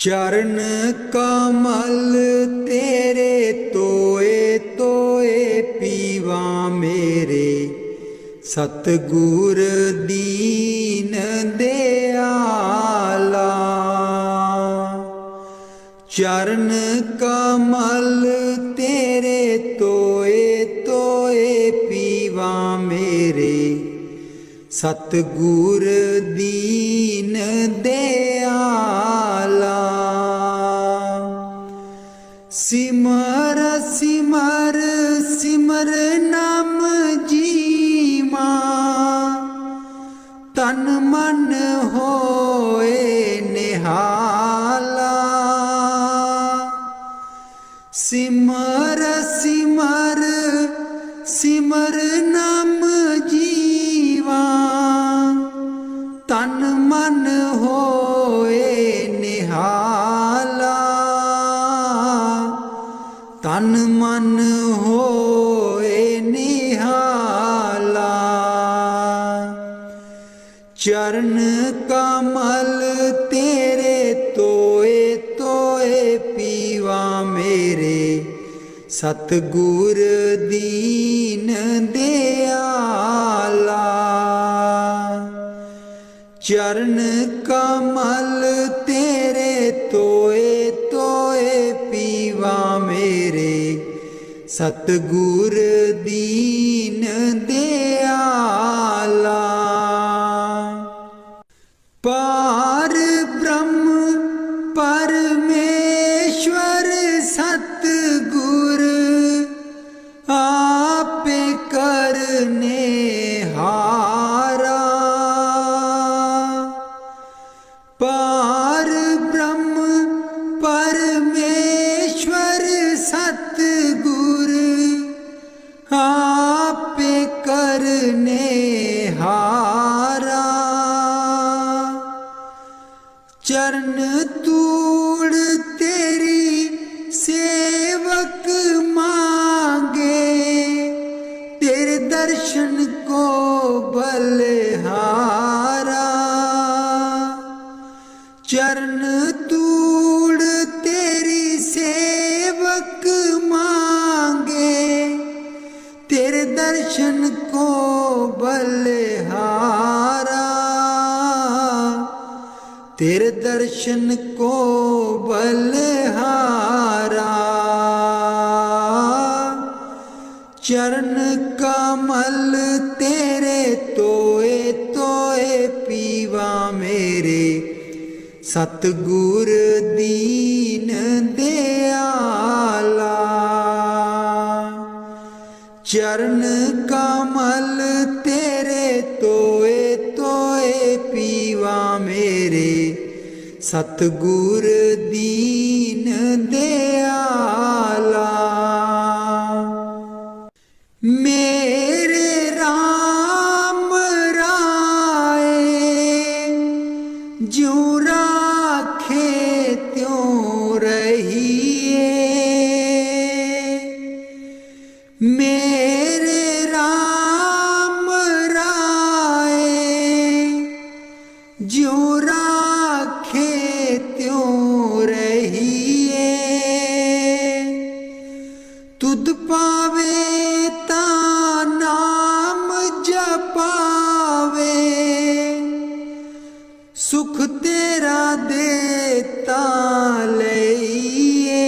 चरण कमल तेरे तोए तोए पीवा मेरे, सतगुर दीन दयाला। चरण कमल तेरे तोए तोए पीवा मेरे, सतगुर दीन दयाला। सिमर सिमर सिमर नाम जीवा, तन मन होए निहाला। सिमर सिमर सिमर नाम जीवा, तन मन होए निहाला। तन मन होए निहाला। चरण कमल तेरे तोए तोए पीवा मेरे, सतगुर दीन दयाला। चरण कमल तेरे तोए तोए पीवा मेरे, सतगुर दीन दयाला। पार ब्रह्म परमेश्वर सतगुर, आपे करने हारा। पार ब्रह्म परमेश्वर सतगुर, आपे करने हारा। चरण तूड़ तेरी सेवक मांगे, तेरे दर्शन को बलिहारा। चरण तूड़ तेरी सेवक मांगे, तेरे दर्शन को बलिहारा। तेरे दर्शन को बलिहारा। चरण कमल तेरे तोए तोए पीवा मेरे, सतगुर दीन दयाला। चरण कमल तेरे तोए तोए पीवा मेरे, सतगुर दीन दयाला। मेरे राम राय ज्यों राखे त्यों रहिए। मेरे राम राय ज्यों राखे त्यों रहिए। तुध पावे ता नाम जपावे, सुख तेरा देता लइए।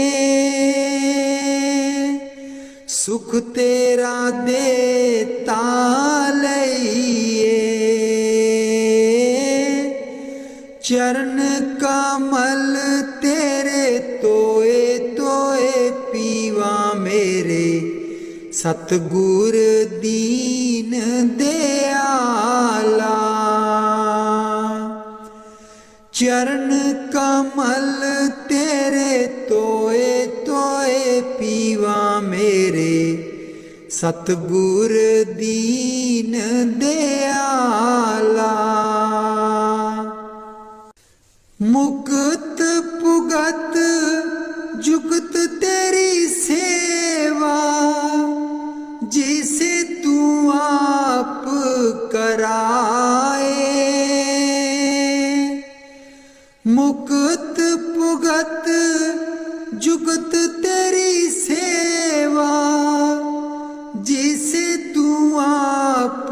सुख तेरा देता लइए। चरण कमल तेरे तोए तोए पीवा मेरे, सतगुर दीन दयाला। चरण कमल तेरे तोए तोए पीवा मेरे, सतगुर दीन दयाला। मुक्त पुगत जुगत तेरी सेवा, जिसे तू आप कराए। मुक्त भुगत जुगत तेरी सेवा, जिसे तू आप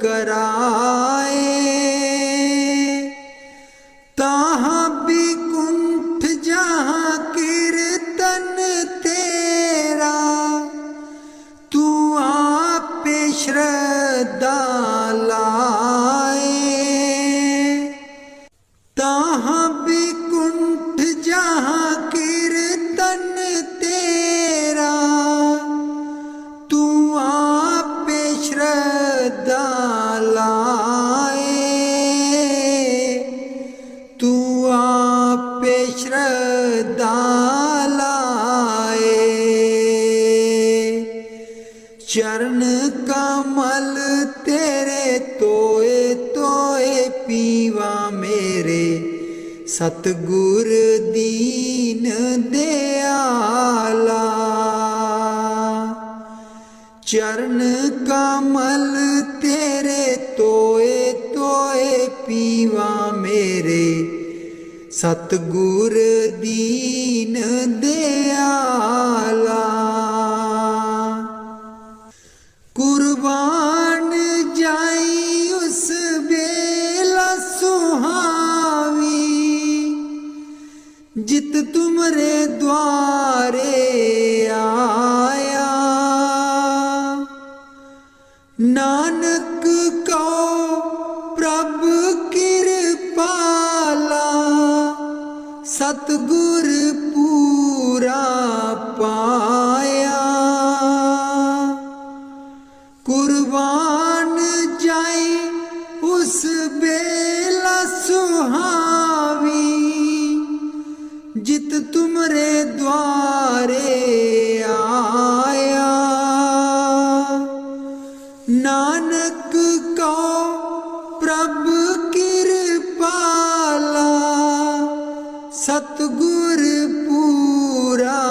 कराए। ताहाँ बिकुंठ जहाँ कीर्तन तेरा, तू आप श्रद्धा लाए। ताहाँ बिकुंठ जहाँ कीर्तन तेरा, तू आप श्रद्धा लाए। तू आप श्रद्धा लाए। चरण कमल तेरे तोए तोए पीवा मेरे, सतगुर दीन दयाला। चरण कमल तेरे तोए तोए पीवा मेरे, सतगुर दीन दयाला। कुर्बान जाई उस बेला सुहावी, जित तुमरे द्वारे आया। नानक कहो प्रभु कृपाला, सतगुर पूरा पाया। कुर्बान जाए उस बेला सुहावी, जित तुमरे द्वारे आया। नानक कहो प्रभु कृपाला, सतगुर पूरा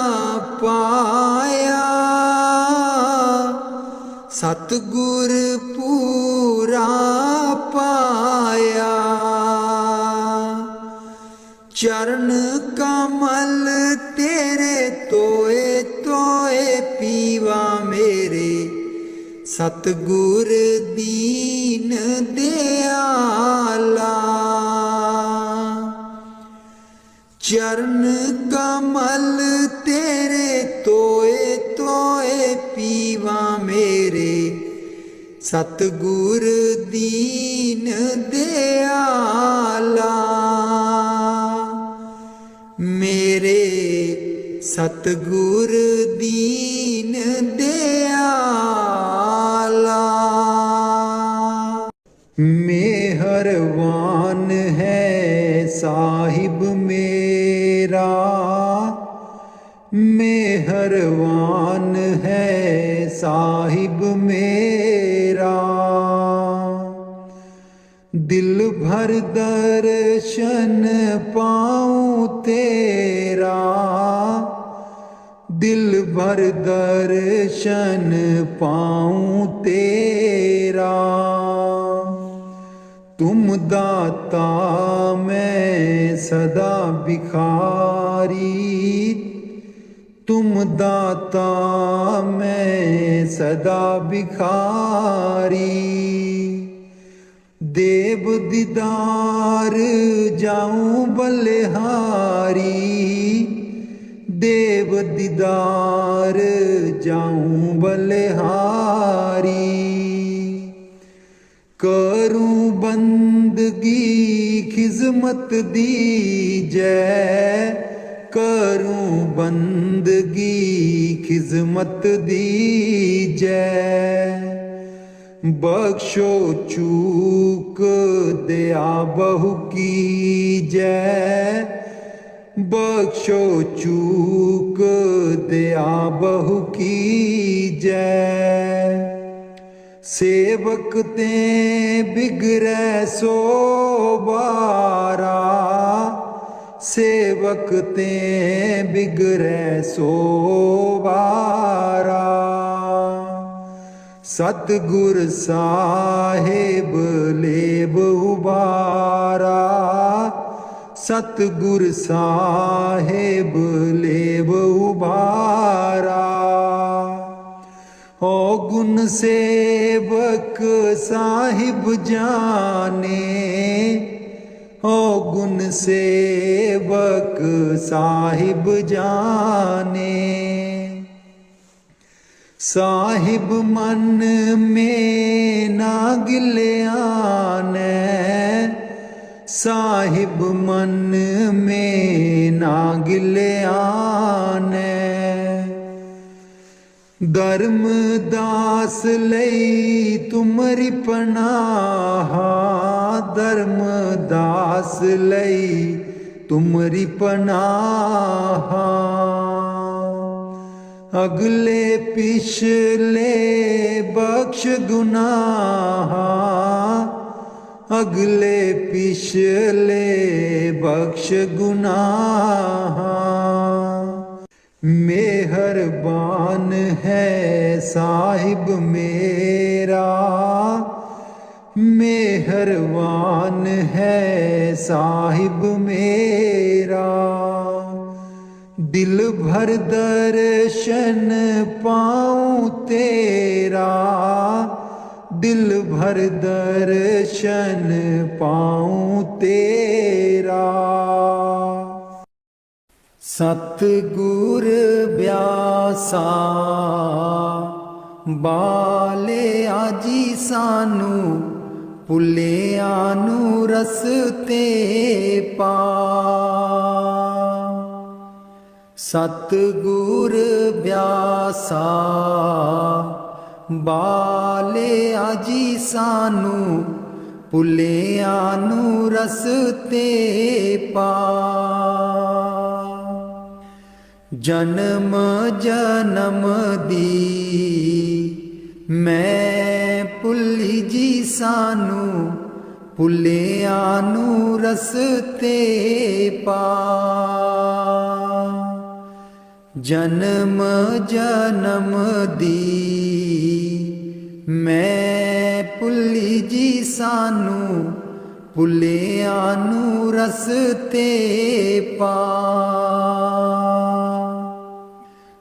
पाया। सतगुर पूरा पाया। चरण कमल तेरे तोए तोए पीवा मेरे, सतगुर दीन दयाला। चरण कमल तेरे तोए तोए पीवा मेरे, सतगुर दीन दयाला। मेरे सतगुर दीन दयाला। मेहरबान है साहिब मेरा, मेहरबान है साहिब मेरा। दिल भर दर्शन पाऊं तेरा, दिल भर दर्शन पाऊं तेरा। तुम दाता मैं सदा भिखारी, तुम दाता मैं सदा भिखारी। देव दीदार जाऊं बलिहारी, देव दीदार जाऊं बलिहारी। करूं बंदगी खिजमत दीजै, करूं बंदगी खिजमत दीजै। बख्शो चूक दया बहु कीजै, बख्शो चूक दया बहु कीजै। सेवक ते बिगड़ै सो बारा, सेवक ते बिगड़ै सो बारा। सतगुर साहेब लेब उबारा, सतगुर साहेब लेव उबारा। ओ गुण सेवक साहिब जाने, ओ गुण सेवक साहिब जाने। साहिब मन में ना गिल्याने, साहिब मन में ना गिल्याने। धर्मदास लई तुमरी पनाहा, धर्मदास लई तुमरी पनाहा। अगले पिछले बख्श गुनाहा, अगले पिछले बख्श गुनाहा। मेहरबान है साहिब मेरा, मेहरबान है साहिब मेरा। दिल भर दर्शन पाऊं तेरा, दिल भर दर्शन पाऊं तेरा। सतगुर ब्यासा बाले आजी सानू, भुलिया नू रस्ते पा। सतगुर ब्यासा बाले आजी सानू, भुलिया नू रस्ते पा। जन्म जन्म दी मैं भुली जी सानू, भुलिया नू रस्ते पा। जन्म जन्म दी मैं भुली जी सानू, भुलिया नू रस्ते पा।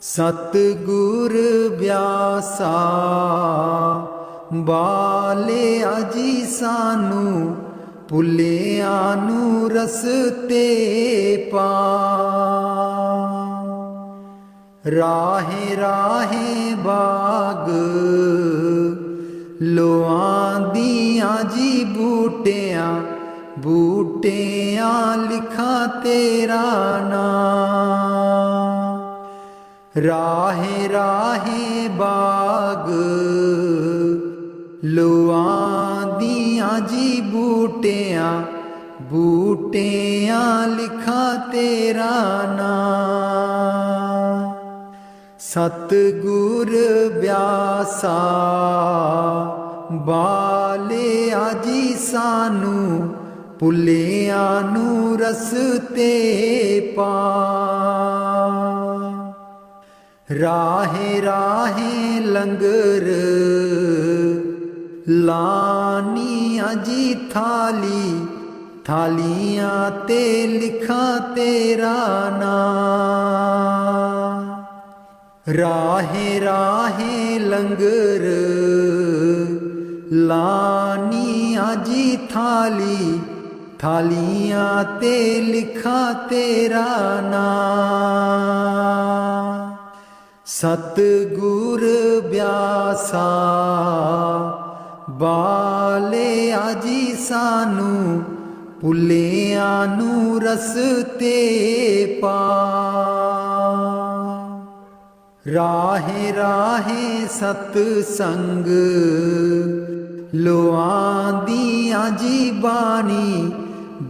सतगुर ब्यासा बाले आजी सानू, भुलिया नू रस्ते पा। राहे राहे बाग लोआं दियां जी बूटियां, बूटियां लिखा तेरा नाम। राहे राहे बाग लोआं दियां जी बूटियां, बूटियां लिखा तेरा नाम। सतगुर ब्यासा बाले आजी सानू, भुलिया नू रस्ते पा। राहे राहे लंगर लानी आजी थाली, थालियां ते लिखा तेरा नाम। राहे राहे लंगर लानी आजी थाली, थालियां ते लिखा तेरा नाम। सतगुर ब्यासा बाले आजी सानू, भुलिया नू रस्ते पा। राहे राहे सतसंग लोआं दियां जी बाणी,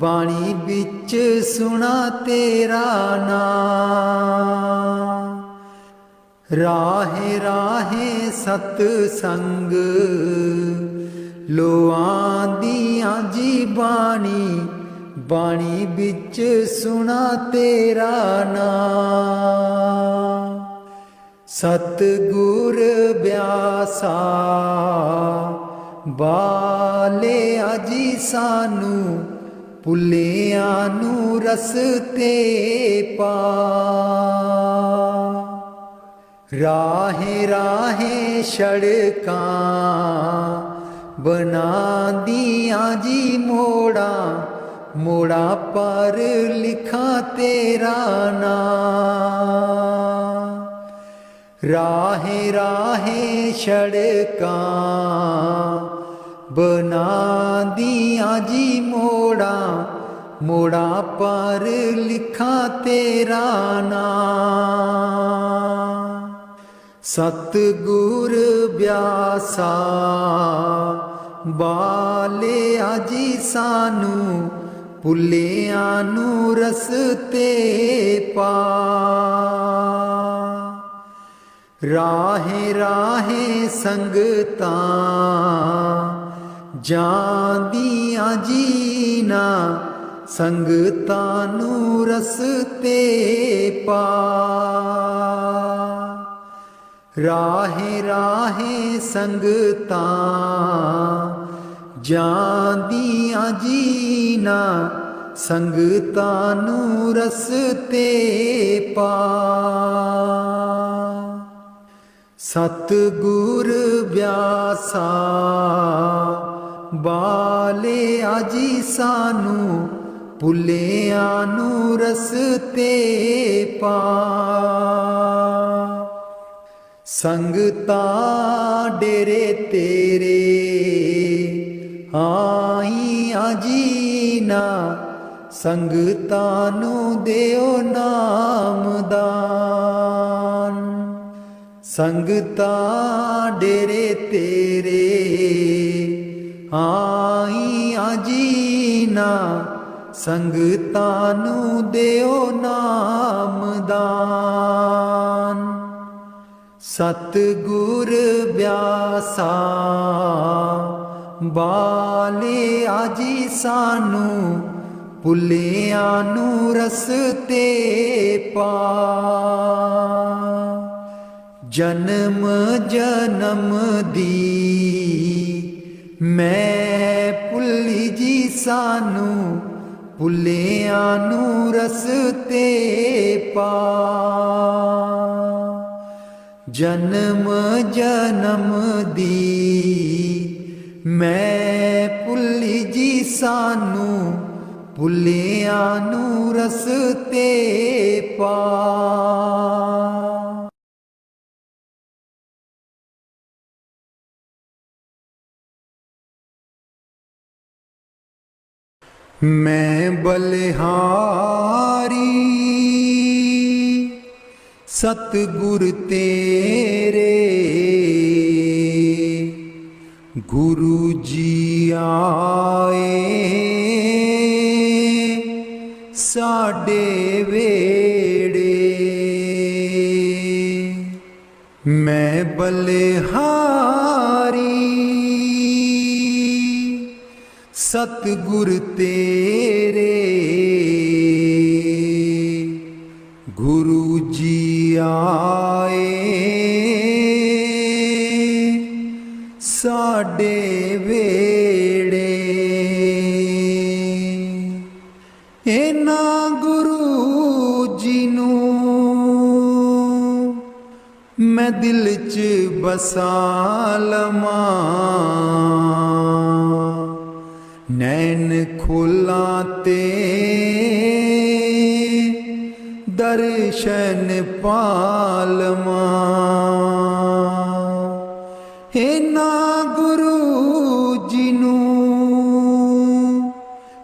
बाणी बिच सुना तेरा नाम। राहे राहे सतसंग लोआं दियां जी बाणी, बाणी बिच सुना तेरा नाम। सतगुर ब्यासा बाले आजी सानू, ਭੁੱਲਿਆਂ ਨੂੰ ਰਸਤੇ ਪਾ। ਰਾਹੇ ਰਾਹੇ ਸੜਕਾਂ ਬਣਾਉਂਦੀਆਂ ਜੀ ਮੋੜਾਂ, ਮੋੜਾਂ ਪਰ ਲਿਖਾਂ ਤੇਰਾ ਨਾਂ। ਰਾਹੇ ਰਾਹੇ ਸੜਕਾਂ ਬਣਾਉਂਦੀਆਂ ਜੀ ਮੋੜਾਂ, ਮੋੜਾਂ ਪਰ ਲਿਖਾਂ ਤੇਰਾ ਨਾਂ। ਸਤਿਗੁਰ ਬਿਆਸਾ ਬਾਲਿਆ ਜੀ ਸਾਨੂੰ, ਭੁੱਲਿਆਂ ਨੂੰ ਰਸਤੇ ਪਾ। ਰਾਹੇ ਰਾਹੇ ਸੰਗਤਾਂ ਜਾਂਦੀਆਂ ਜੀ ਨਾ, ਸੰਗਤਾਂ ਨੂੰ ਰਸਤੇ ਪਾ। ਰਾਹੇ ਰਾਹੇ ਸੰਗਤਾਂ ਜਾਂਦੀਆਂ ਜੀ ਨਾ, ਸੰਗਤਾਂ ਨੂੰ ਰਸਤੇ ਪਾ। ਸਤਿਗੁਰ ਬਿਆਸਾ ਬਾਲਿਆ ਜੀ ਸਾਨੂੰ, ਭੁੱਲਿਆਂ ਨੂੰ ਰਸਤੇ ਪਾ। ਸੰਗਤਾਂ ਡੇਰੇ ਤੇਰੇ ਆਈਆਂ ਜੀ ਨਾ, ਸੰਗਤਾਂ ਨੂੰ ਦਿਓ ਨਾਮਦਾਨ। ਸੰਗਤਾਂ ਡੇਰੇ ਤੇਰੇ ਆਈਆਂ ਜੀ ਨਾ, ਸੰਗਤਾਂ ਨੂੰ ਦਿਓ ਨਾਮਦਾਨ। ਸਤਿਗੁਰ ਬਿਆਸਾ ਬਾਲਿਆ ਜੀ ਸਾਨੂੰ, ਭੁੱਲਿਆਂ ਨੂੰ ਰਸਤੇ ਪਾ। ਜਨਮ ਜਨਮ ਦੀ ਮੈਂ ਭੁੱਲੀ ਜੀ ਸਾਨੂੰ, ਭੁੱਲਿਆਂ ਨੂੰ ਰਸਤੇ ਪਾ। ਜਨਮ ਜਨਮ ਦੀ ਮੈਂ ਭੁੱਲੀ ਜੀ ਸਾਨੂੰ, ਭੁੱਲਿਆਂ ਨੂੰ ਰਸਤੇ ਪਾ। ਮੈਂ ਬਲਿਹਾਰੀ ਸਤਿਗੁਰ ਤੇਰੇ, ਗੁਰੂ ਜੀ ਆਏ ਸਾਡੇ ਵੇੜੇ। ਮੈਂ ਬਲਿਹਾਰੀ ਸਤਿਗੁਰ ਤੇਰੇ, ਗੁਰੂ ਜੀ ਆਏ ਸਾਡੇ ਵੇੜੇ। ਇਹਨਾਂ ਗੁਰੂ ਜੀ ਨੂੰ ਮੈਂ ਦਿਲ 'ਚ ਬਸਾ ਲਵਾਂ, ਨੈਣ ਖੋਲਾਂ ਤੇ ਦਰਸ਼ਨ ਪਾ ਲਵਾਂ। ਇਹਨਾਂ ਗੁਰੂ ਜੀ ਨੂੰ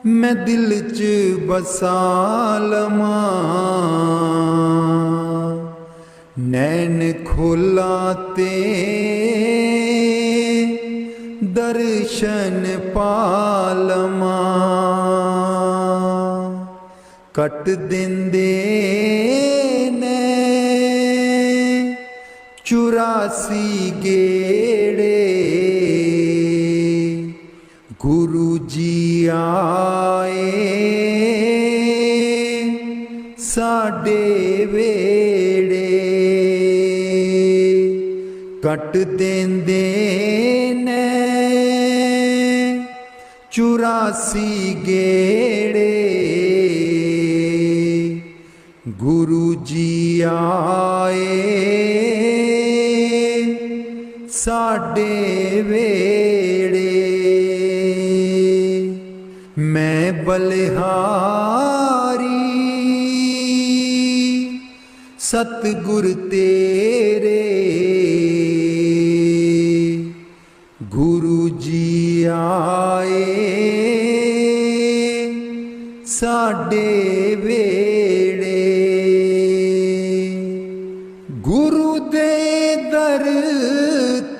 ਮੈਂ ਦਿਲ 'ਚ ਬਸਾ ਲਵਾਂ, ਨੈਣ ਖੋਲਾਂ ਤੇ ਦਰਸ਼ਨ ਪਾ ਲਵਾਂ। ਕੱਟ ਦਿੰਦੇ ਨੇ 84 ਗੇੜੇ, ਗੁਰੂ ਜੀ ਆਏ ਸਾਡੇ ਵੇੜੇ। ਕੱਟ ਦਿੰਦੇ ਨੇ 84 गेड़े गुरु जी आए साडे वेड़े। मैं बलिहारी सतगुर तेरे गुरु जी आए साडे वेड़े। गुरु दे दर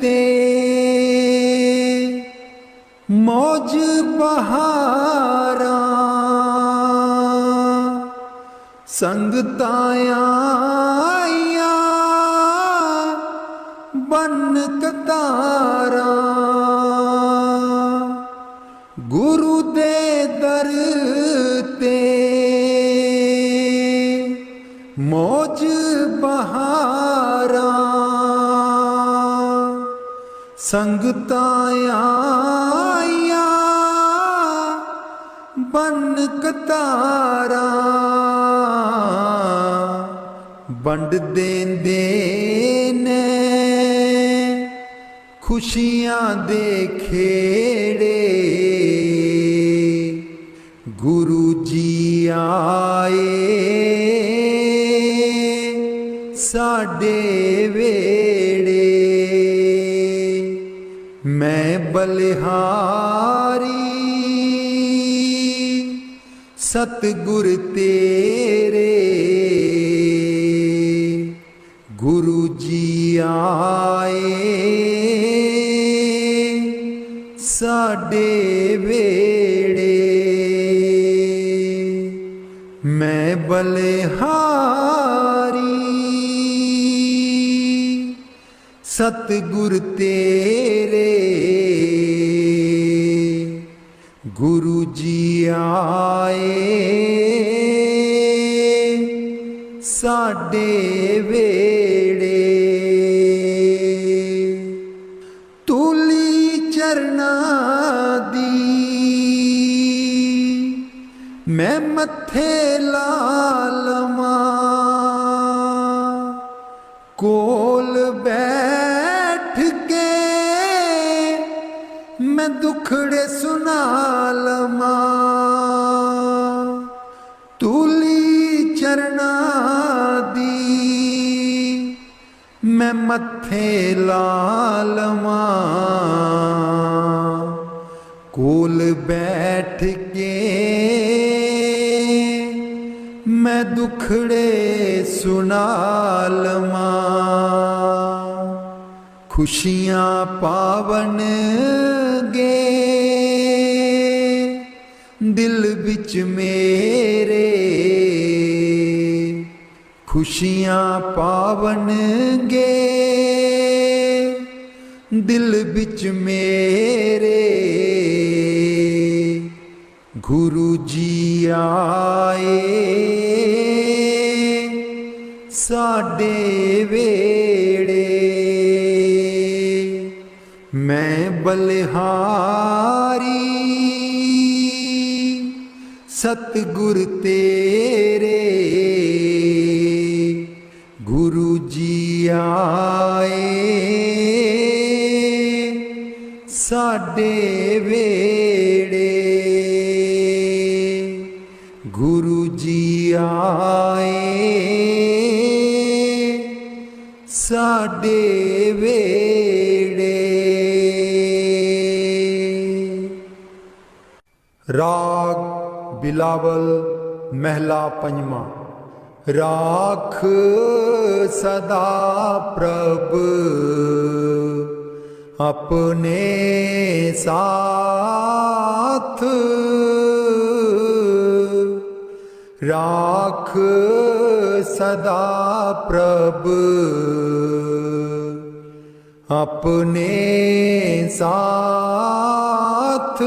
ते मौज बहारा संगतां आईयां बन कतारा। गुरु दे दर ते मौज बहारा संगतां आईयां बन कतारा। वंड देंदे ने खुशियां दे खेड़े गुरु जी आए साडे वेड़े। मैं बलिहारी सतगुर तेरे गुरु जी आए साडे वेड़े। मैं बलिहारी सतगुर तेरे गुरु जी आए साडे वेड़े। तूली चरना दी मैं मथे ला लवां कोल बैठ के मैं दुखड़े सुना लवां। तूली चरना दी मैं मथे ला लवां कोल बैठ के मैं दुखड़े सुना लवां। खुशियां पावन गे दिल बिच मेरे खुशियां पावन गे दिल बिच मेरे गुरु जी आए साडे वेड़े। मैं बलिहारी सतगुर तेरे गुरु जी आए साडे वेड़े। गुरु जी आए साडे वेड़े। राग बिलावल महला पंजवा। राख सदा प्रभ अपने साथ राख सदा प्रभ अपने साथ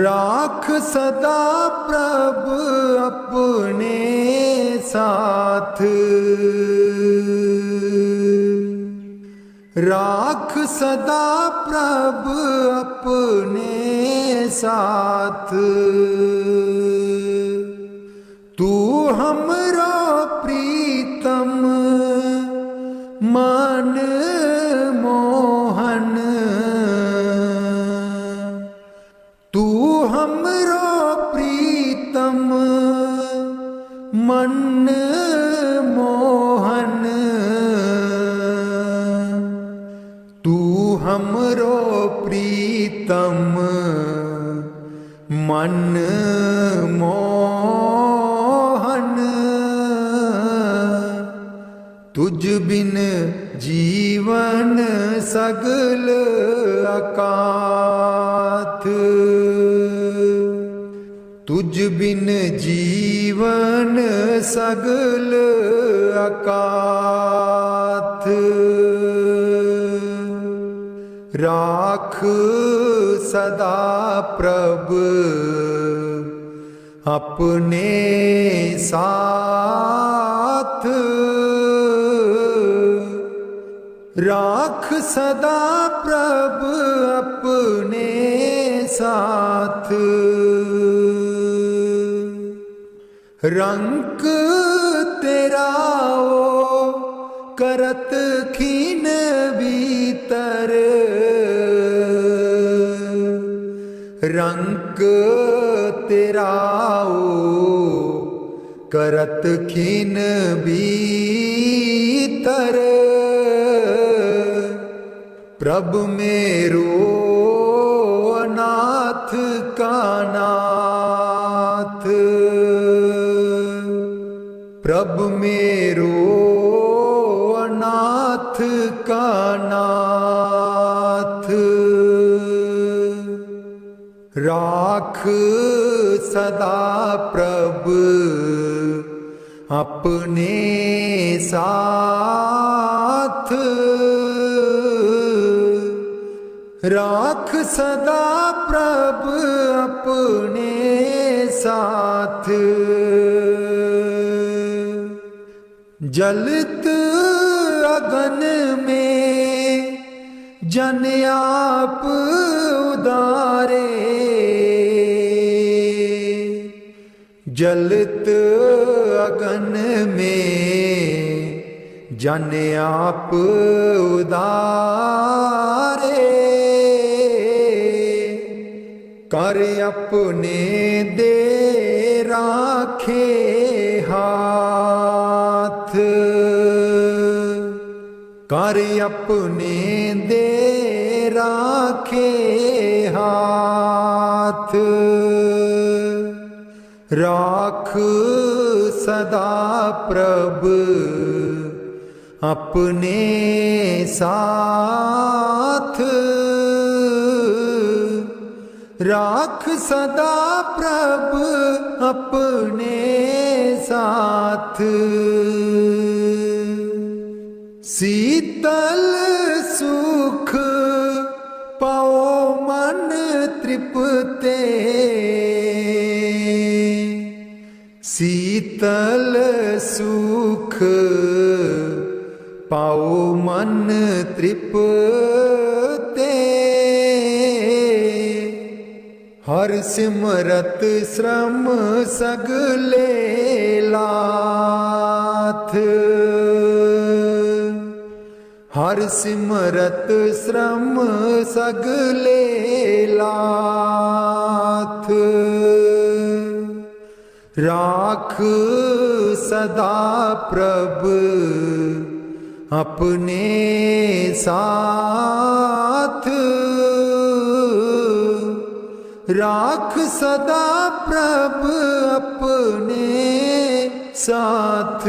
राख सदा प्रभ अपने साथ राख सदा प्रभु अपने साथ। तू हमरो प्रीतम मन मोहन, तू हमरो प्रीतम मन मोहन, तू हमरो प्रीतम मन मोहन। तुझ बिन जीवन सगल अकाथ, तुझ बिन जीवन सगल अकाथ। राख सदा प्रभु अपने साथ, राख सदा प्रभु अपने साथ। रंक तेरा ओ करत खीन भीतर, रंक तेरा ओ करत खीन भीतर। प्रभु मेरो अनाथ का नाथ, प्रभु मेरो अनाथ का नाथ। राख सदा प्रभु अपने साथ, राख सदा प्रभु अपने साथ। जलत अगन में जन आप उदारे, जलत अगन में जन आप उदारे। कर अपने दे राखे हाथ, कर अपने दे राखे हाथ। राख सदा प्रभु अपने साथ, राख सदा प्रभु अपने साथ। शीतल सुख पाओ मन तृप्ते, शीतल सुख पाओ मन तृप्ते। हर सिमरत श्रम सगले लाथ, हर सिमरत श्रम सगले लाथ। राख सदा प्रभु अपने साथ, राख सदा प्रभु अपने साथ,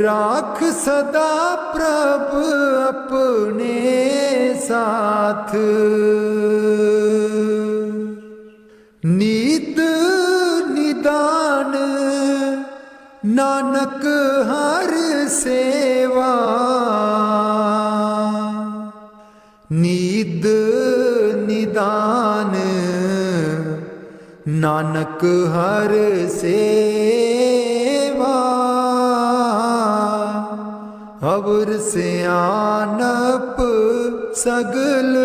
राख सदा प्रभु अपने साथ। नीत निदान नानक हर सेवा, नीद निदान नानक हर सेवा। अवर सियानप सगल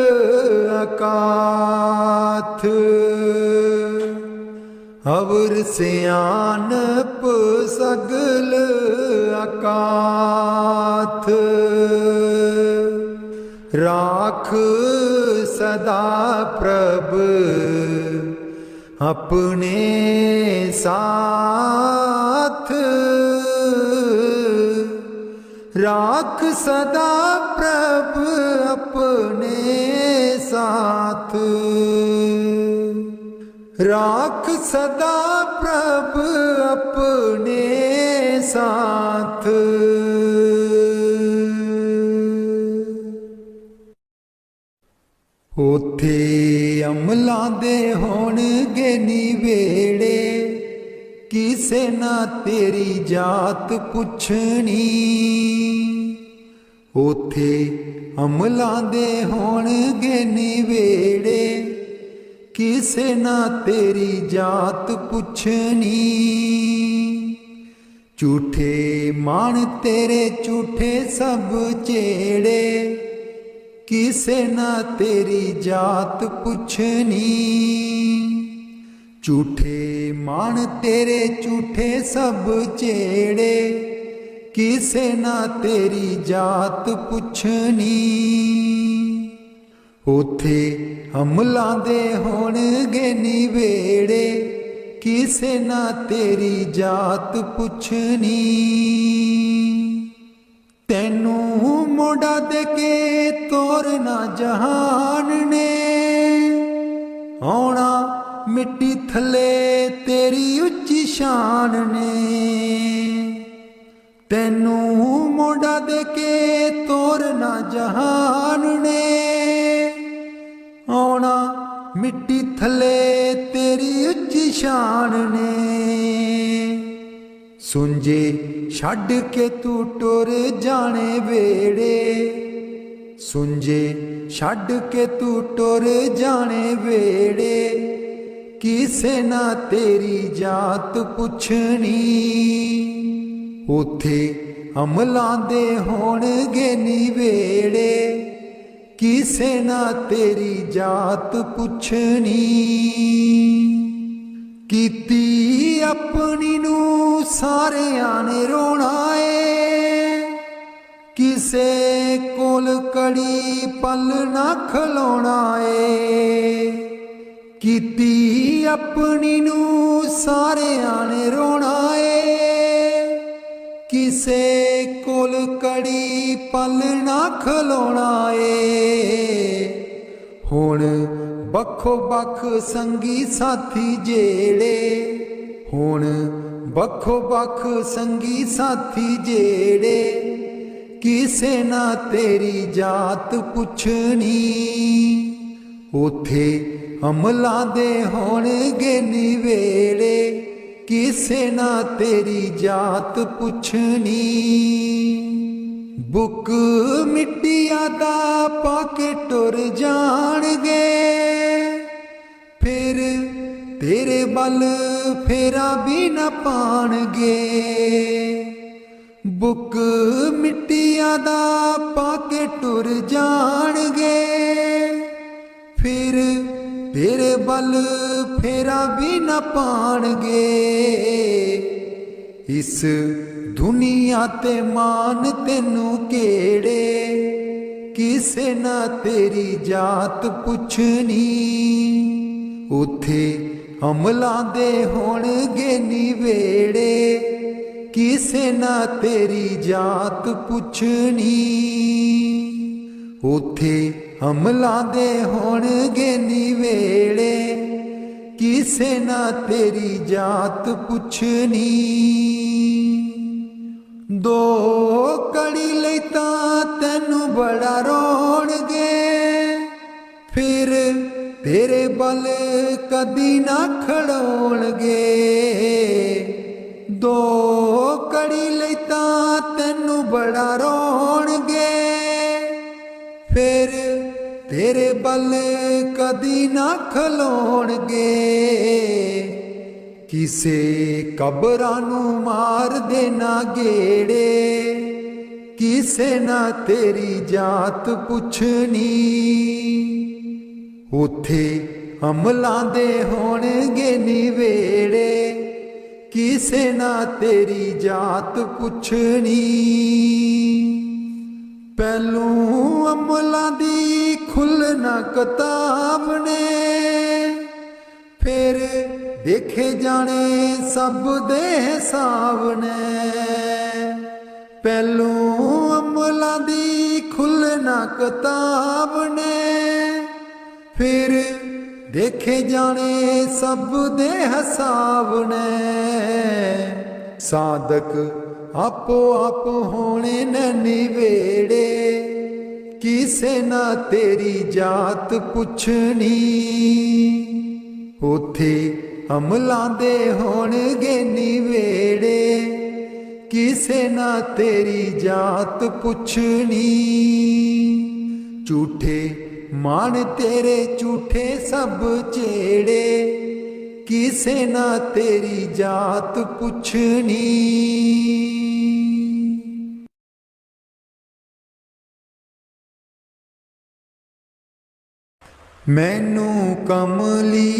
अकाथ, अवर सियानप सगल अकाथ। राख सदा प्रभ अपने साथ, राख सदा प्रभ अपने साथ, राख सदा प्रभ अपने साथ। उथे अमलां दे होणगे निवेड़े, किसे ना तेरी जात पुछनी। उथे अमलां दे होणगे निवेड़े, किसे ना तेरी जात पुछनी। झूठे मान तेरे झूठे सब चेड़े, किसे ना तेरी जात पुछनी। झूठे मान तेरे झूठे सब चेड़े, किसे ना तेरी जात पुछनी। उथे अमलां दे होणगे निवेड़े, किसे ना तेरी जात पुछनी। तैनू मोड़ा दे के तोरना जहान ने, आउणा मिट्टी थले तेरी उच्ची शान ने। तैनू मोड़ा दे के तोरना जहान ने, आउणा मिट्टी थले तेरी उच्ची शान ने। सुंजे छड्ड के तू टुर जाने वेड़े, सुंजे छड्ड के तू टुर जाने वेड़े, किसे ना तेरी जात पुछनी। उथे अमलां दे होणगे निवेड़े, किसे ना तेरी जात पुछनी। कीती अपनी नू सारियां ने रोना है, किसे कोल कड़ी पल ना खलोना है। कीती अपनी नू सारियां ने रोना है, किसे कोल कड़ी पल ना खलोना है। हुण बखो बख संगी साथी जेड़े, हुण बखो बख संगी साथी जेड़े, किसे ना तेरी जात पुछनी। उथे अमलां दे होणगे निवेड़े, किसे ना तेरी जात पुछनी। बुक मिट्टिया दा पाके टुर जाणगे, फिर तेरे बल फेरा भी न पाणगे। बुक मिट्टिया दा पाके टुर जाणगे, फिर तेरे बल फेरा भी न पाणगे। इस दुनिया ते मान तेनू केड़े, किसे ना तेरी जात पुछनी। उथे अमलां दे होणगे निवेड़े, किसे ना तेरी जात पुछनी। उथे अमलां दे होणगे निवेड़े, किसे ना तेरी जात पुछनी। दो कड़ी लई तां तैनू बड़ा रोणगे, फिर तेरे बल कदी ना खड़ोणगे। दो कड़ी लई तां तैनू बड़ा रोणगे, फिर तेरे बल कदी ना खलोणगे। किसे कबरां नू मार देना गेड़े, किसे ना तेरी जात पुछनी। उथे अमलां दे होणगे निवेड़े, किसे ना तेरी जात पुछनी। पहलू अमलां दी खुलना किताब ने, फिर देखे जाने सब दे हिसाब ने। पहलू अमलां दी खुलना किताब ने, फिर देखे जाने सब दे हिसाब ने। साधक आपो आप होने न निवेड़े, किसे ना तेरी जात पुछनी। उथे अमलां दे होणगे निवेड़े, किसे ना तेरी जात पुछनी। झूठे मान तेरे झूठे सब चेड़े, किसे ना तेरी जात पुछनी। मैनू कमली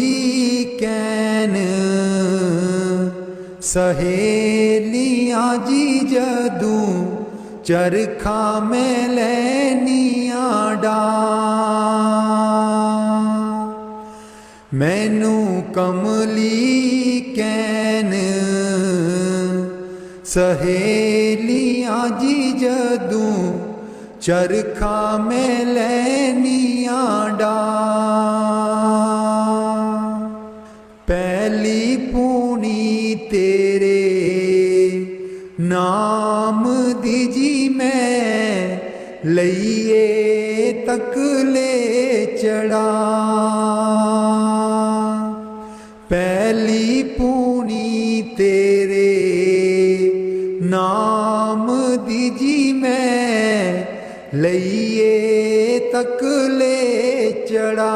कैन सहेलियां जी जदू, चरखा में लैनियां डा। मैनू कमली कैन सहेलियां जी जदू, चरखा में लैनियां डा। पहली पूनी तेरे नाम दी जी मैं, लइए तक ले चढ़ा। पहली पूनी तेरे नाम दी जी मैं, लइए तक ले चढ़ा।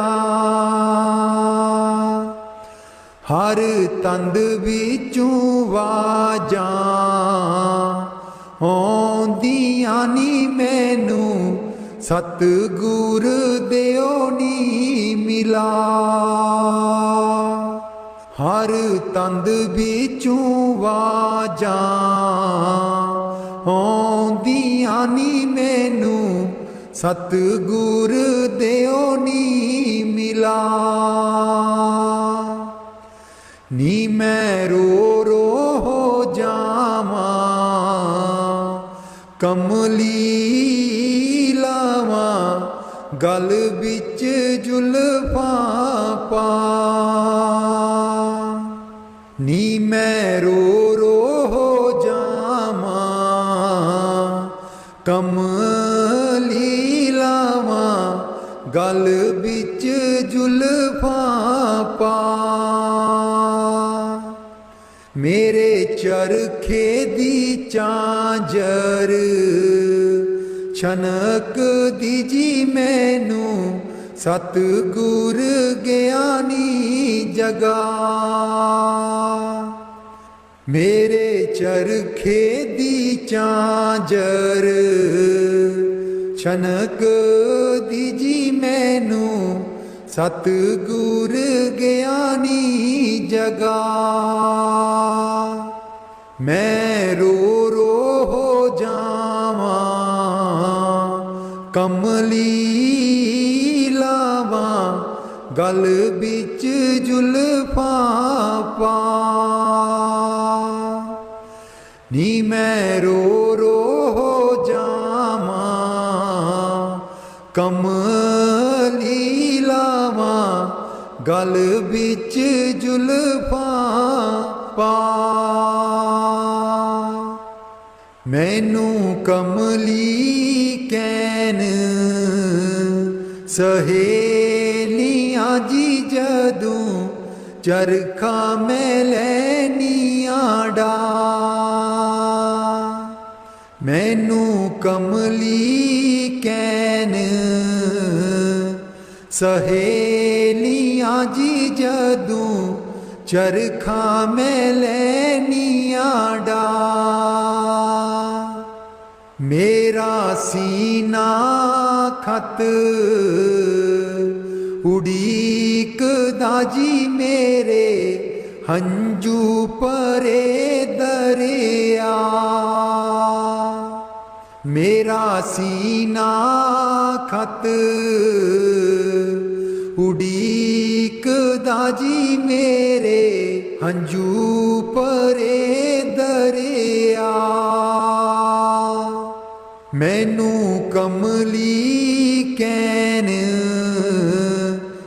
हर तंद विचों वाजां आउंदियां नी मैनू, सतगुर दिओ नी मिला। हर तंद विचों वाजां आउंदियां नी मैनू, सतगुर दिओ नी मिला। नी मैं रो रो हो जावां, कमली लावां गल बिच जुल्फां पा। नी मैं रो रो हो जावां, कमली लावां गल बिच जुल्फां पा। मेरे चरखे दी झांझर छनक दीजी मैनू, सतगुर ज्ञानी जगा। मेरे चरखे दी झांझर छनक दीजी मैनू, सतगुर ज्ञानी जगा। मैं रो रो हो जावां, कमली लावां गल बिच जुल्फां पा। नी मैं रो रो हो जावां, कमली लावां गल बिच जुल्फां पा। मैनू कमली कैन सहेलियां जी जदू, चरखा में लैनियां डा। मैनू कमली कैन सहेलियां जी जदू, चरखा में लैनियां डा। मेरा सीना खत उड़ीकदा जी मेरे हंजू परे दरिया। मेरा सीना खत उड़ीकदा जी मेरे हंजू परे दरिया। मैनू कमली कैन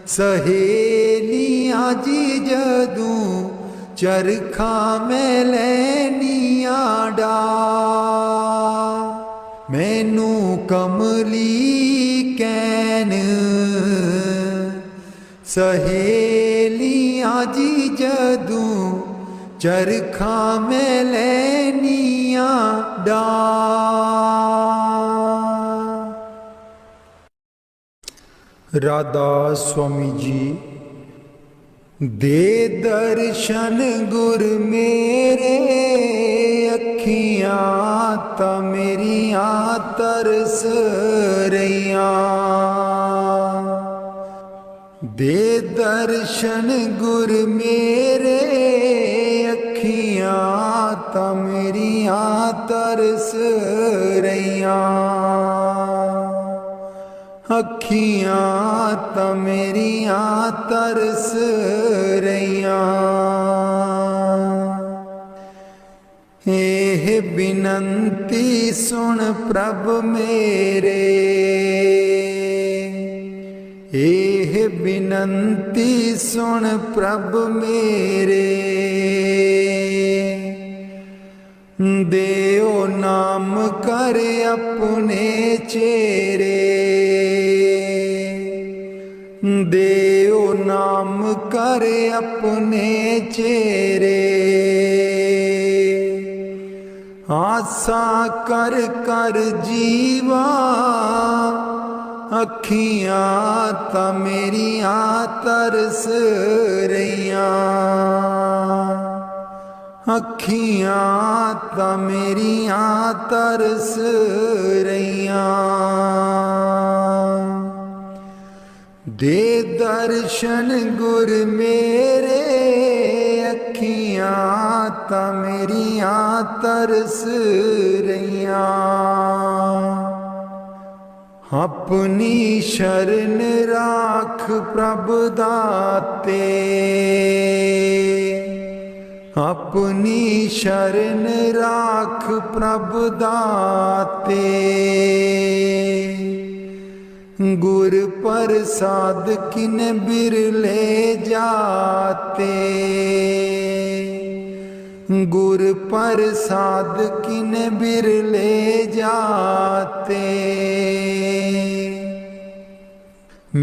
सहेलियां जी जदू चरखा मैं लैनियां डा। मैनू कमली कैन सहेलियां जी जदू चरखा मैं लैनियां डा। राधा स्वामी जी। दे दर्शन गुर मेरे अखियां ता मेरियां तरस रहियां। दे दर्शन गुर मेरे अखियां ता मेरियां तरस रहियां। अखियां ता मेरियां तरस रहियां। एह बिनंती सुन प्रभ मेरे। एह बिनंती सुन प्रभ मेरे। देओ नाम कर अपने चेरे। देओ नाम कर अपने चेरे। आसा कर कर जीवा अखियां ता मेरियां तरस रहियां। अखियां ता मेरियां तरस रहियां। दे दर्शन गुर मेरे अखियां ता मेरियां तरस रहियां। अपनी शरण राख प्रभ दाते। अपनी शरण राख प्रभ दाते। गुर प्रसाद किन बिरले जाते। गुर प्रसाद किन बिरले जाते।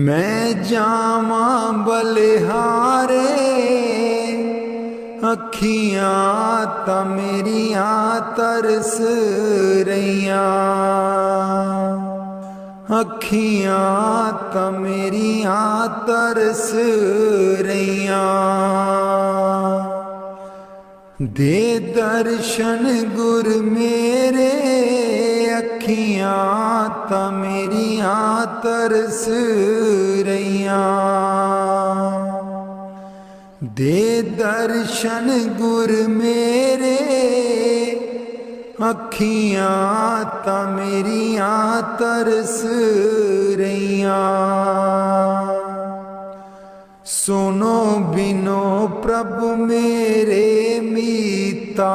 मैं जावा बलिहारे अखियां ता मेरियां तरस रहियां। अखियां ता मेरियां तरस रहियां। दे दर्शन गुर मेरे अखियां ता मेरियां तरस रहियां। दे दर्शन गुर मेरे अखियां ता मेरियां तरस रहियां। सुनो बिनो प्रभु मेरे मीता।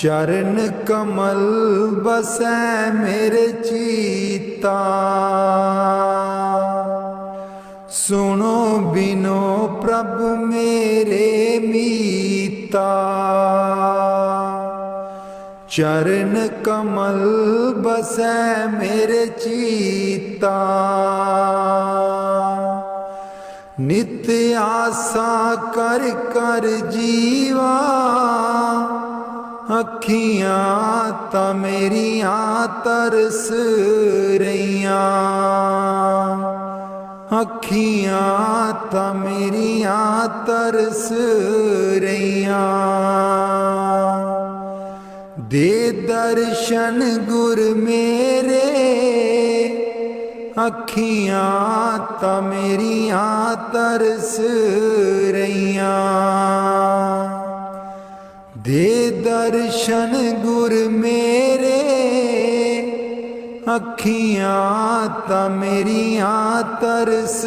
चरण कमल बसै मेरे चीता। सुनो बिनो प्रभु मेरे मीता। चरण कमल बसै मेरे चीता। नित्य आशा कर कर जीवा अखियां ता मेरियां तरस रहियां। अखियां ता मेरियां तरस रहियां। दे दर्शन गुर मेरे, अखियां ता मेरियां तरस रहियां। दे दर्शन गुर मेरे, अखियां ता मेरियां तरस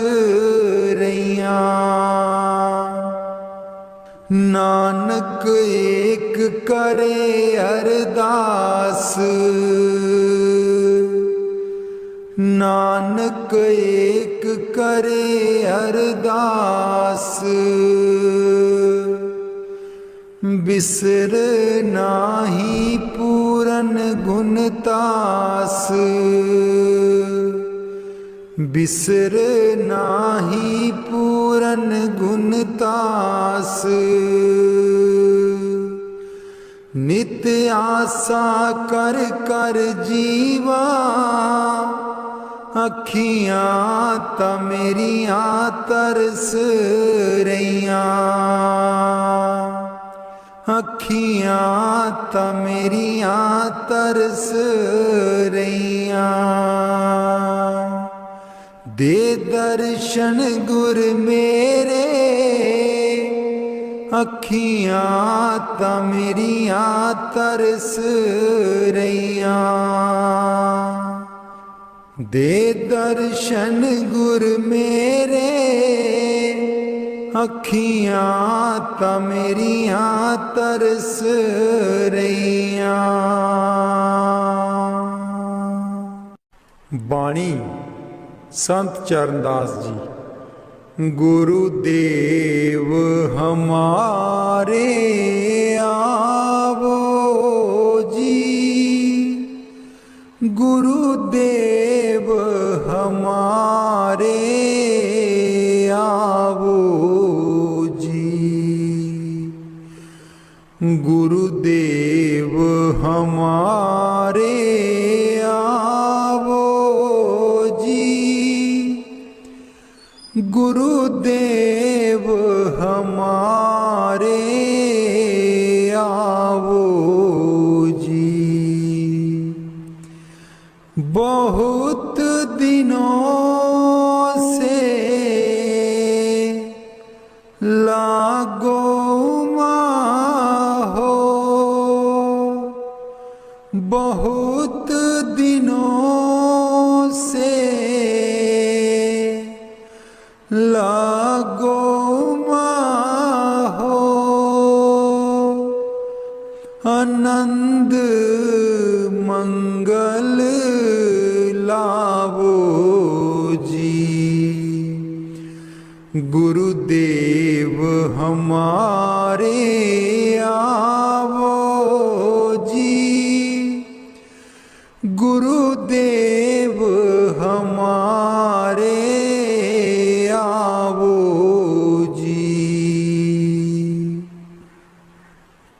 रहियां। नानक एक करे अरदास, नानक एक करे अरदास। बिसर नाही पूरन गुणतास, बिसर नाही पूरन गुणतास। नित्य आशा कर कर जीवा, अखियां ता मेरियां तरस रहियां। अखियां ता मेरियां तरस रहियां। दे दर्शन गुर मेरे, अखियां ता मेरियां तरस रहियां। दे दर्शन गुर मेरे, अखियां ता मेरियां तरस रहियां। बाणी संत चरणदास जी। गुरुदेव हमारे आवो जी, गुरुदेव हमारे आवो जी। गुरुदेव हमारे आवो जी, गुरुदेव हमारे आवो जी। बहुत दिनों से लागो माहो, बहुत दिनों से लागो माहो। आनंद मंगल लावो जी। गुरुदेव हमारे आवो जी, गुरुदेव हमारे आवो जी।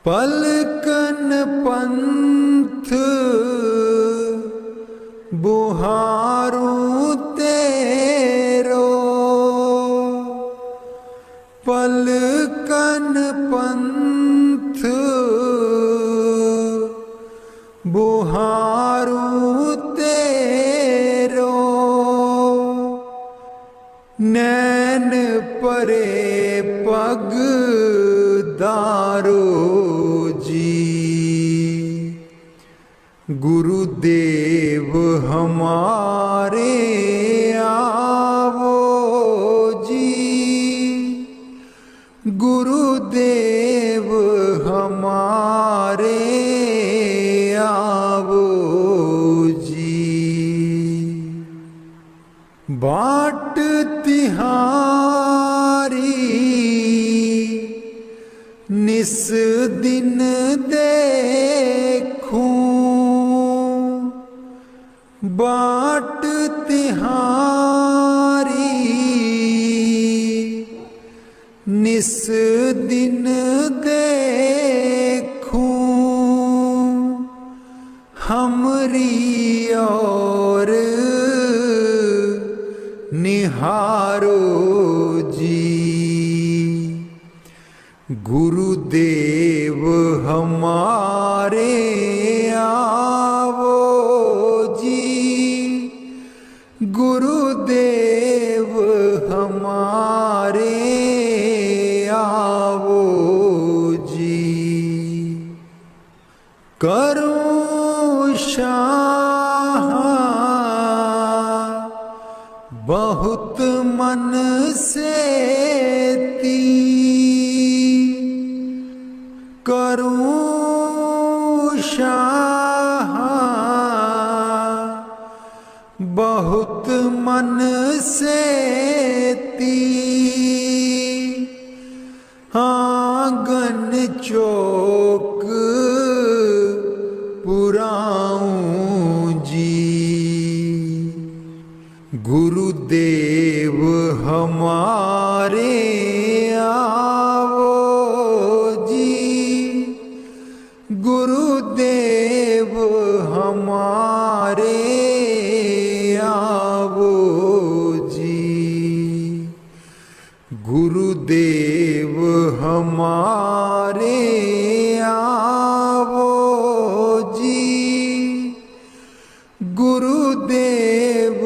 पलकन पंथ बुहारूं तेरो, पलकन पंथ बुहारूं तेरो। नैन परे पग दारो जी। गुरुदेव हमारे आवो जी, गुरुदेव हमारे आवो जी। बाट तिहारी निस दिन देखूं, बाट तिहारी निस दिन देखूं। हमरी और निहारो जी। गुरुदेव हमारे आवो जी, गुरुदेव हमारे आवो जी। करूं शाह बहुत मन से ती, करूं शाह बहुत मन से ती, आंगन चौक पुराऊं जी। गुरुदेव हमारे आवो जी, गुरुदेव हमारे आवो जी। गुरुदेव हमारे आवो जी, गुरुदेव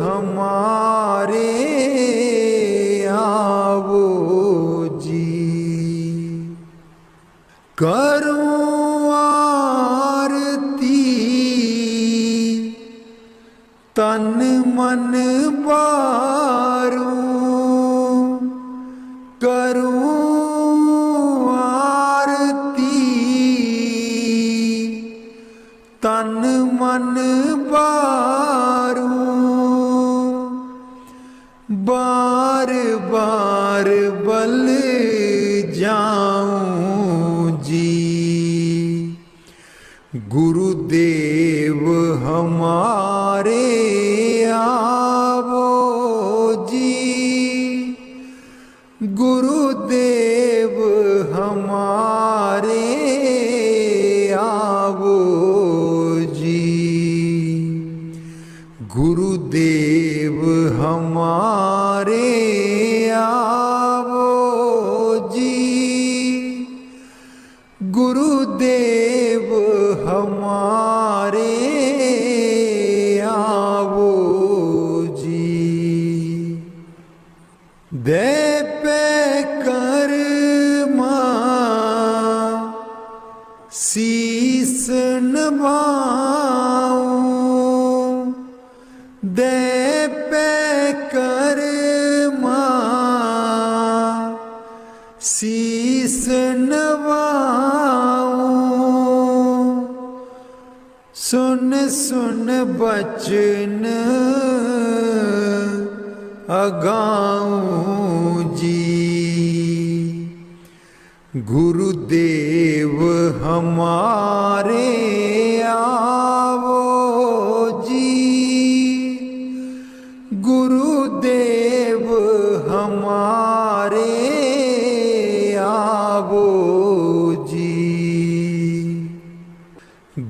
हमारे आवो जी। करूं आरती तन मन बारूं, करूं आरती तन मन बारूं, बार बार बल जाऊं जी। गुरुदेव हमारे आवो जी, गुरुदेव हमारे आवो जी। गुरुदेव हमारे आवो जी, गुरुदेव हमारे आवो जी। दे पे कर्मा शीस नभाऊं, दे पे कर्मा शीस नभाऊं, सुन सुन बचन अगाऊं जी। गुरुदेव हमारे आवो जी, गुरुदेव हमारे आवो जी।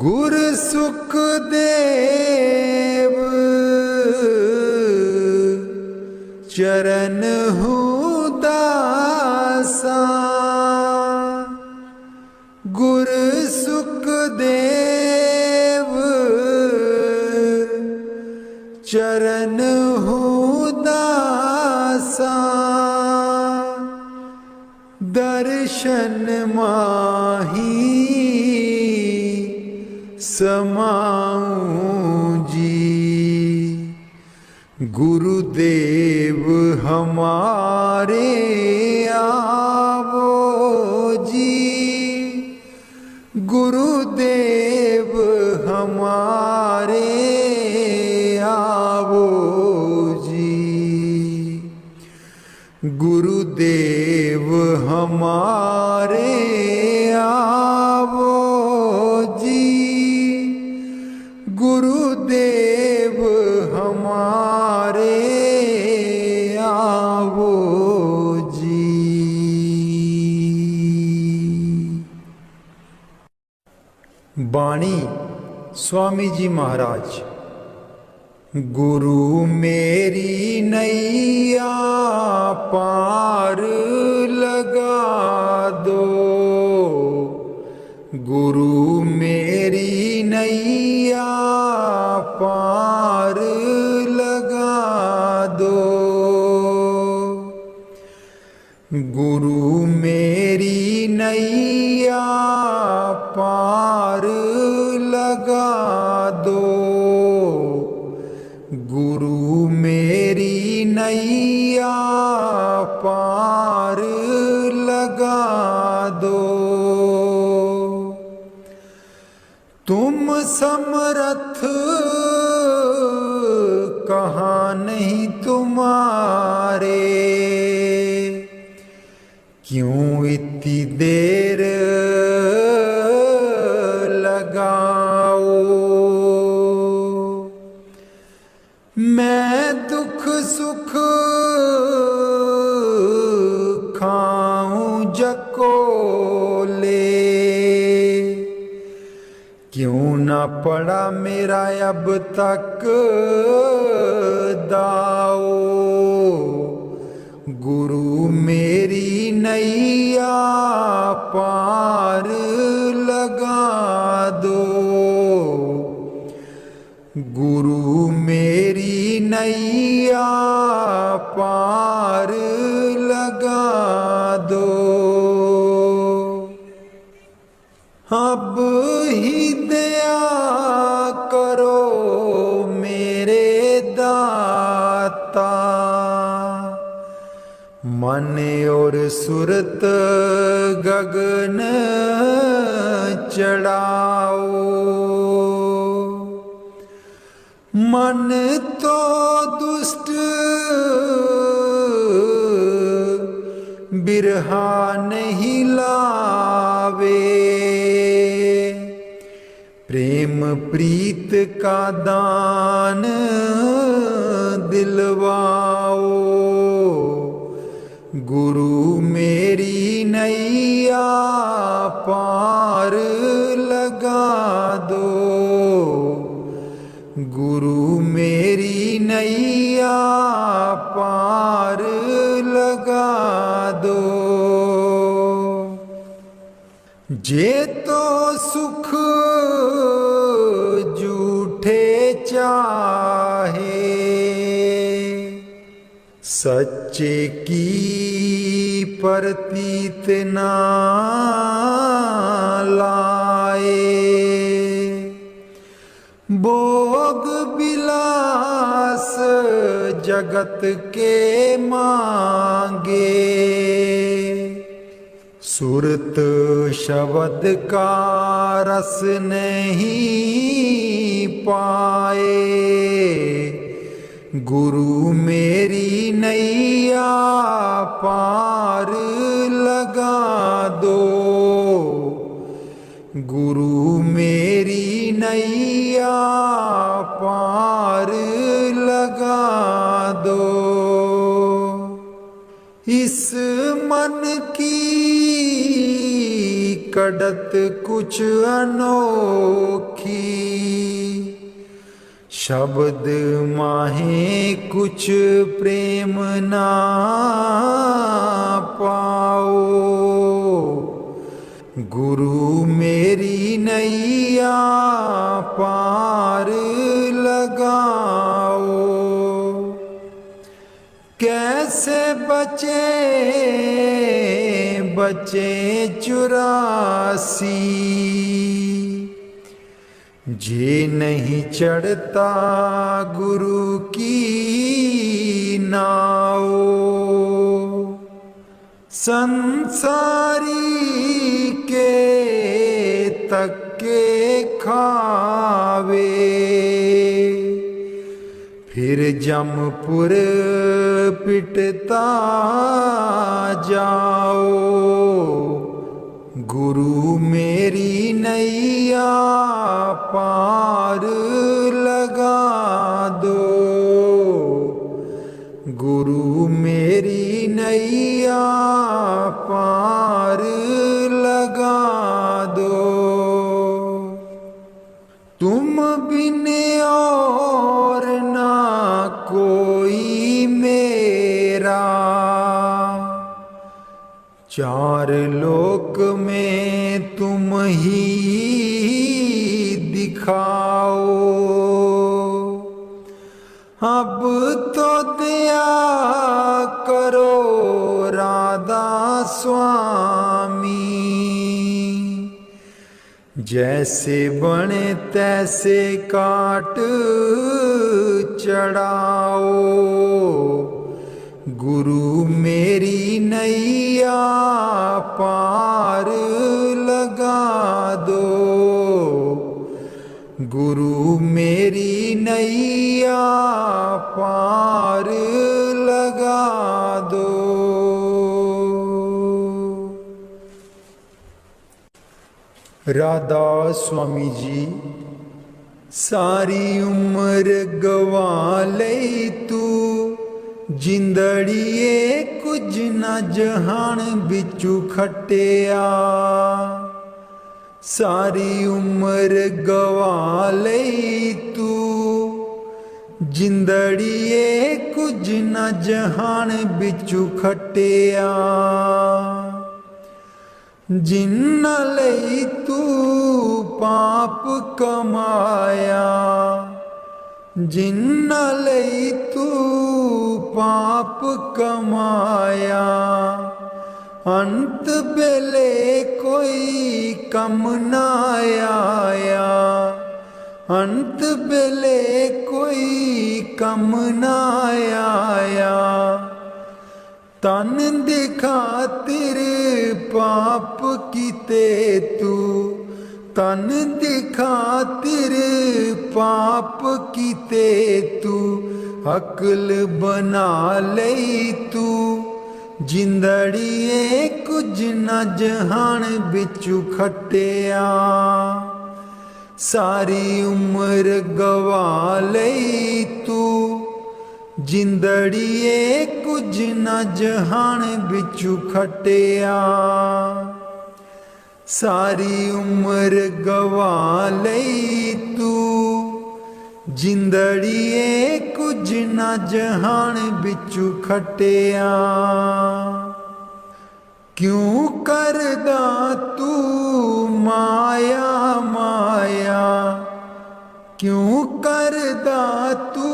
गुर सुखदेव चरण हूँ दासा, गुर सुखदेव चरण हूँ दासा, दर्शन माही समाऊं जी। गुरुदेव हमारे आवो जी, गुरुदेव हमारे आवो जी। गुरुदेव हमारे आवो जी, गुरुदेव हमारे आवो जी। बाणी स्वामी जी महाराज। गुरु मेरी नैया पार लगा दो, गुरु मेरी नैया पार लगा दो। गुरु मेरी नैया पार लगा दो, गुरु मेरी नैया पार लगा दो। तुम समर्थ कहाँ नहीं तुम्हारे, क्यों इतनी देर लगाओ। मैं दुख सुख खाऊं जकोले, क्यों ना पड़ा मेरा अब तक दाओ। गुरु मेरी नैया पार लगा दो, गुरु मेरी नैया पार लगा दो। अब ही दया करो मेरे दाता, मन और सुरत गगन चढ़ाओ। मन तो दुष्ट बिरहा नहीं लावे, प्रेम प्रीत का दान दिलवाओ। गुरु मेरी नैया पार लगा दो, गुरु मेरी नैया पार लगा दो। जे तो सुख झूठे चाहे, सच्चे की प्रतीत ना लाए। भोग विलास जगत के मांगे, सुरत शब्द का रस नहीं पाए। गुरु मेरी नैया पार लगा दो, गुरु मेरी नैया पार लगा दो। इस मन की कड़त कुछ अनोखी, शब्द माहे कुछ प्रेम ना पाओ। गुरु मेरी नैया पार लगाओ। कैसे बचे बचे 84, जे नहीं चढ़ता गुरु की नाव। संसारी के तक्के खावे, फिर जमपुर पिटता जाओ। गुरु मेरी नैया पार लगा दो, गुरु मेरी नैया पार लगा दो। तुम बिन और ना कोई मेरा, चार लोक में तुम ही दिखाओ, अब तो दया करो राधा स्वामी। जैसे बने तैसे काट चढ़ाओ, गुरु मेरी नैया पार लगा दो, गुरु मेरी नैया पार लगा दो। राधा स्वामी जी सारी उम्र गवा लई तू, जिंदड़िए कुछ न जहान बिचू खटिया। सारी उम्र गवा लई तू, जिंदड़िए कुछ न जहान बिचू खटिया। जिन्ना लई तू पाप कमाया, जिन्ना लई तू पाप कमाया। अंत बेले कोई कम ना आया, अंत बेले कोई कम ना आया। तन दिखातिर पाप कीते तू, तन दिखातिर पाप कीते तू। अकल बना लई तू, जिंदड़िए कुछ न जहान बिचू खटिया। सारी उम्र गवा लई तू, जिंदड़िए कुछ न जहान बिचू खटिया। सारी उम्र गवा लई तू, जिंदड़िए कुछ न जहान बिचू खटिया। क्यों करदा तू माया माया, क्यों करदा तू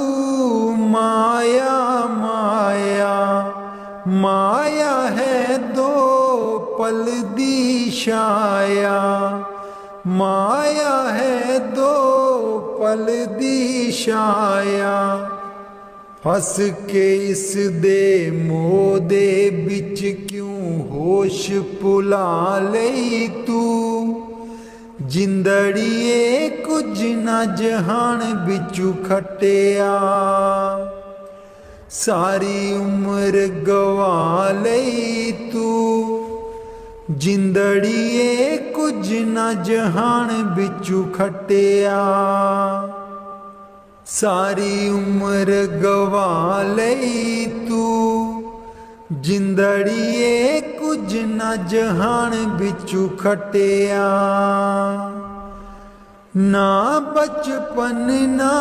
माया माया। माया है दो पल दी छाया, माया है दो पल दी छाया। फस के इस दे मोह दे बिच क्यों होश भुला लई तू। जिंदड़िए कुछ न जहान बिचू खटिया। सारी उम्र गवा लई तू, जिंदड़िए कुछ न जहान बिचू खटिया। सारी उम्र गवा लई तू, जिंदड़िए कुछ न जहान बिचू खटिया। ना बचपन ना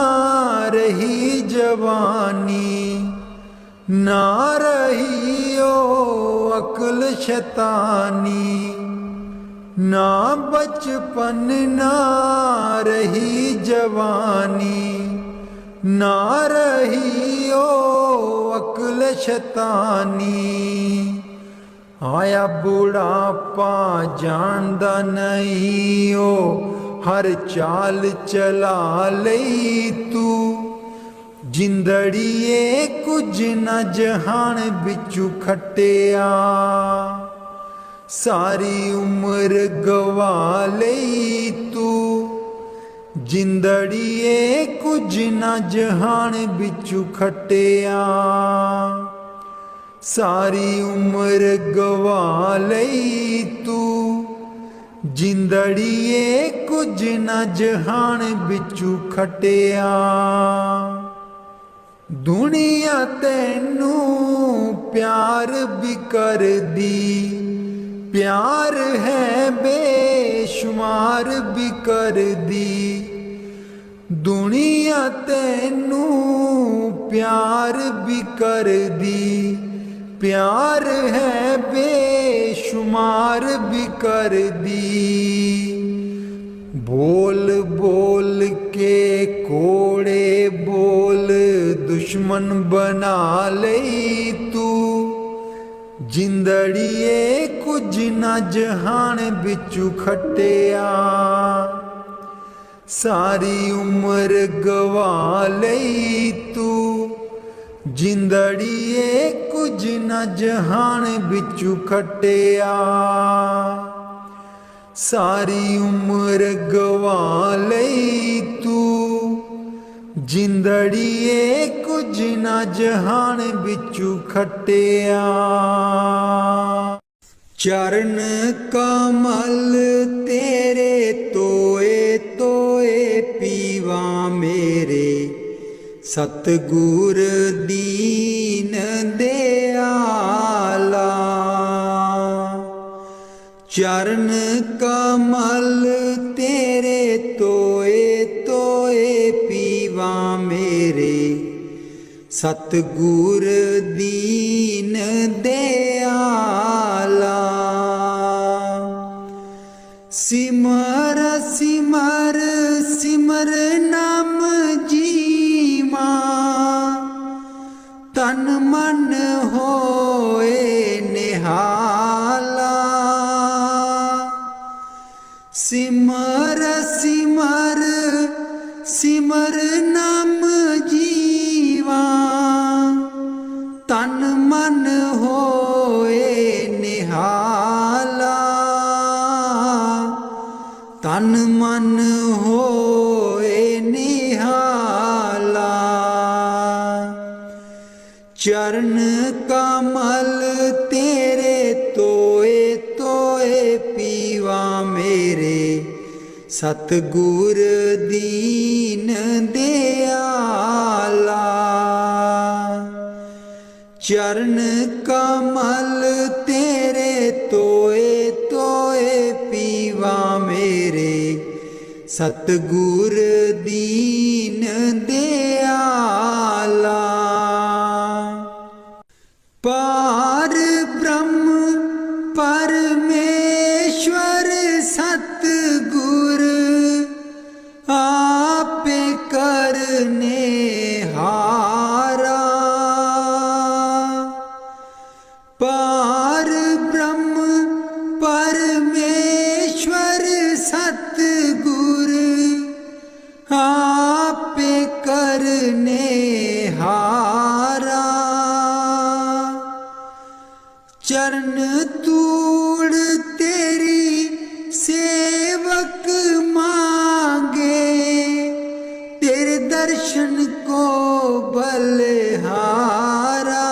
रही जवानी, ना रही ओ अक्ल शैतानी। ना बचपन ना रही जवानी, ना रही ओ अक्ल शैतानी। आया बुढ़ापा जानदा नहीं ओ, हर चाल चला लई तू। जिंदड़िए कुछ न जहान बिचू खटिया। सारी उम्र गवा लई तू, जिंदड़िए कुछ न जहान बिचू खटिया। सारी उम्र गवा लई तू, जिंदड़िए कुछ न जहान बिचू खटिया। दुनिया तैनू प्यार भी कर दी, प्यार है बेशुमार भी कर दी। दुनिया तैनू प्यार भी कर दी, प्यार है बेशुमार शुमार भी कर दी। बोल बोल के कोड़े बोल दुश्मन बना लई तू। जिंदड़िए कुछ न जहान बिचू खटिया, सारी उम्र गवा लई तू। जिंदड़िए कुछ न जहान बिचू खटिया, सारी उम्र गवा लई तू। जिंदड़िए कुछ न जहान बिचू खटिया। चरण कमल तेरे तोए तोए पीवा मेरे, सतगुर दीन दयाला। चरण कमल तेरे तोए तोए पीवा मेरे, सतगुर दीन दयाला। सिमर सिमर सिमर नाम जीवा, तन मन होए निहाला। सिमर सिमर सिमर नाम जीवा, तन मन होए निहाला। तन मन होए निहाला। चरण कमल तेरे तोए तोए पीवा मेरे, सतगुर दीन दयाला। चरण कमल तेरे तोए तोए पीवा मेरे, सतगुर दीन दयाला। पार ब्रह्म परमेश्वर सतगुर, आपे करने हारा। पार ब्रह्म परमेश्वर सतगुर, आपे करने हारा। चरण तूड़ तेरी सेवक मांगे, तेरे दर्शन को बलिहारा।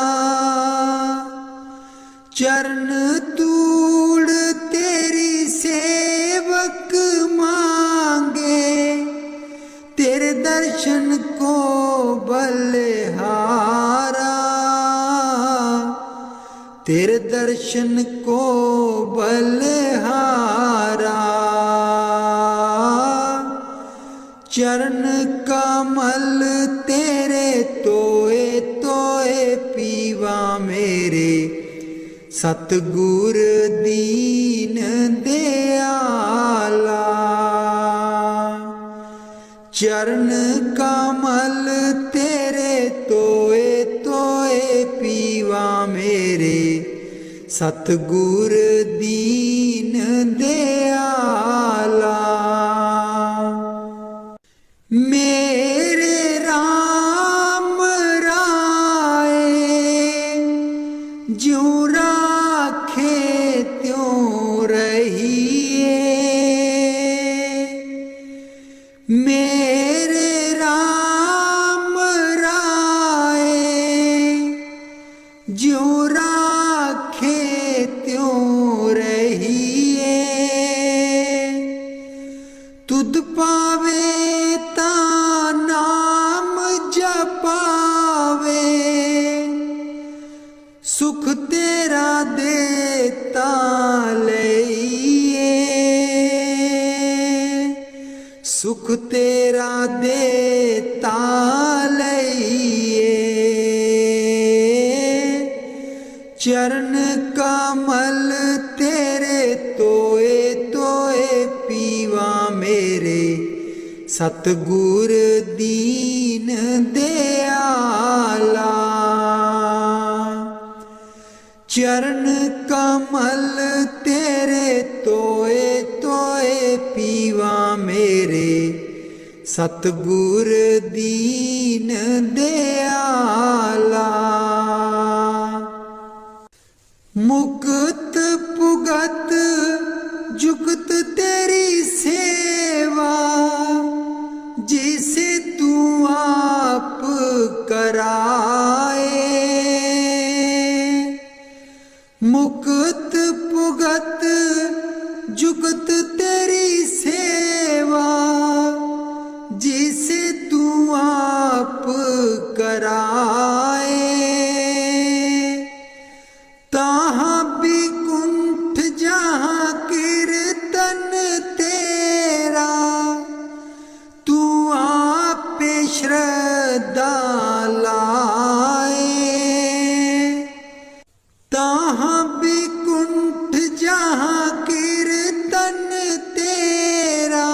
चरण तूड़ तेरी सेवक मांगे, तेरे दर्शन को बलिहारा। तेरे दर्शन को बलिहारा। चरण कमल तेरे तोए तोए पीवा मेरे, सतगुर दीन दयाला। चरण कमल तेरे तोए तोए पीवा मेरे, सतगुर दीन दयाला। मेरे राम राय ज्यों राखे त्यों रहिए। मेरे राम राय ज्यों राखे त्यों रहिए। तुध पावे ता नाम जपावे, सुख तेरा देता लइए। सुख तेरा देता लइए। चरण कमल ते सतगुर दीन दयाला। चरण कमल तेरे तोए तोए पीवा मेरे, सतगुर दीन दयाला। मुक्त पुगत जुगत तेरी सेवा, जिसे तू आप कराए। मुक्त पुगत जुगत तेरी सेवा, जिसे तू आप कराए। ताहाँ बिकुंठ जहाँ कीर्तन तेरा, तू आप श्रद्धा लाए। ताहाँ बिकुंठ जहाँ कीर्तन तेरा,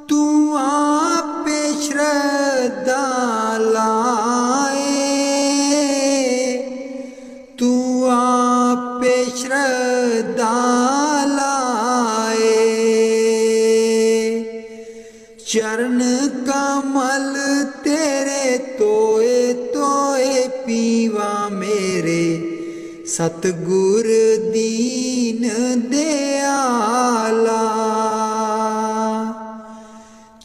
तू आप श्रद्धा लाए। तू आप श्रद्धा लाए। चरण कमल तेरे तोए तोए पीवा मेरे, सतगुर दीन दयाला।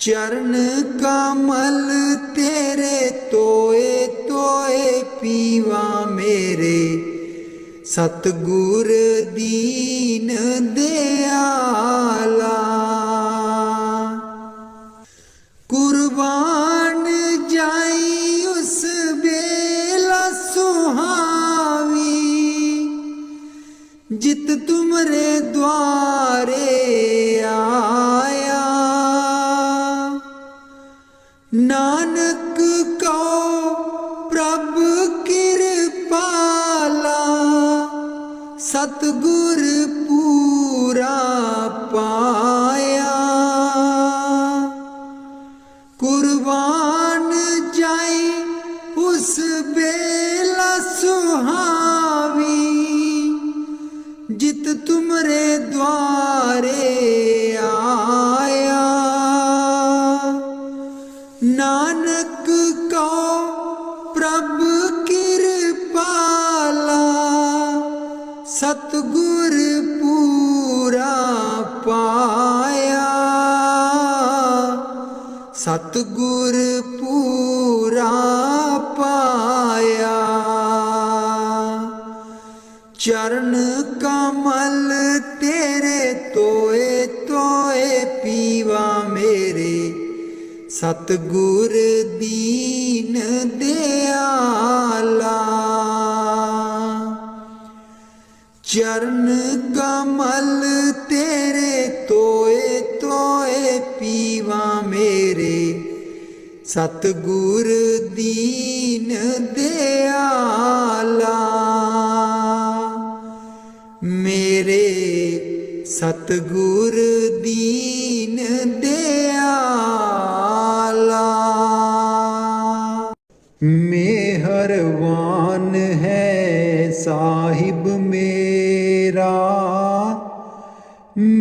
चरण कमल तेरे तोए तोए पीवा मेरे, सतगुर दीन दयाला। कुर्बान जाई उस बेला सुहावी, जित तुमरे द्वारे आया। नानक को प्रभु कृपाला, सतगुर पूरा पाया। कुर्बान जाई उस बेला सुहावी, जित तुमरे द्वारे आया। नानक को प्रभु कृपाला, सतगुर पूरा पाया। सतगुर पूरा पाया। चरण कमल तेरे तोए तोए पीवा मेरे, सतगुर दीन दयाला। चरण कमल तेरे तोए तोए पीवा मेरे, सतगुर दीन दयाला। मेरे सतगुर दीन दयाला। मेहरबान है साहिब मेरा,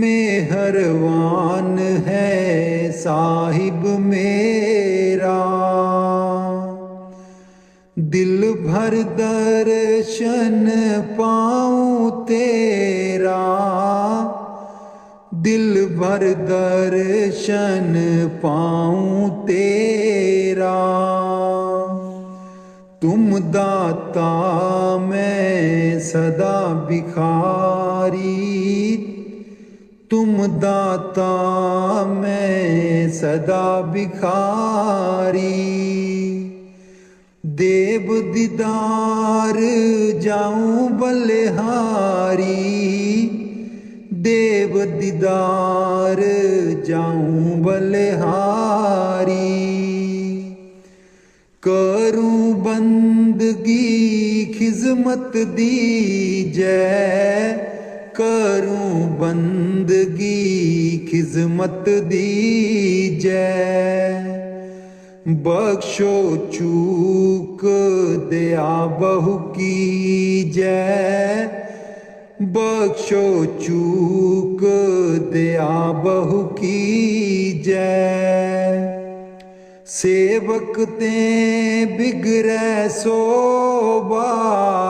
मेहरबान है साहिब मेरा। दिल भर दर्शन पाऊं तेरा, दिल भर दर्शन पाऊं तेरा। तुम दाता मैं सदा भिखारी, तुम दाता मैं सदा भिखारी। देव दीदार जाऊं बलिहारी, देव दीदार जाऊं बलिहारी। करूं बंदगी खिजमत दीजै, करूं बंदगी खिजमत दीजै बख्शो चूक दया बहु कीजै बख्शो चूक दया बहु कीजै सेवक ते बिगड़ै सो बार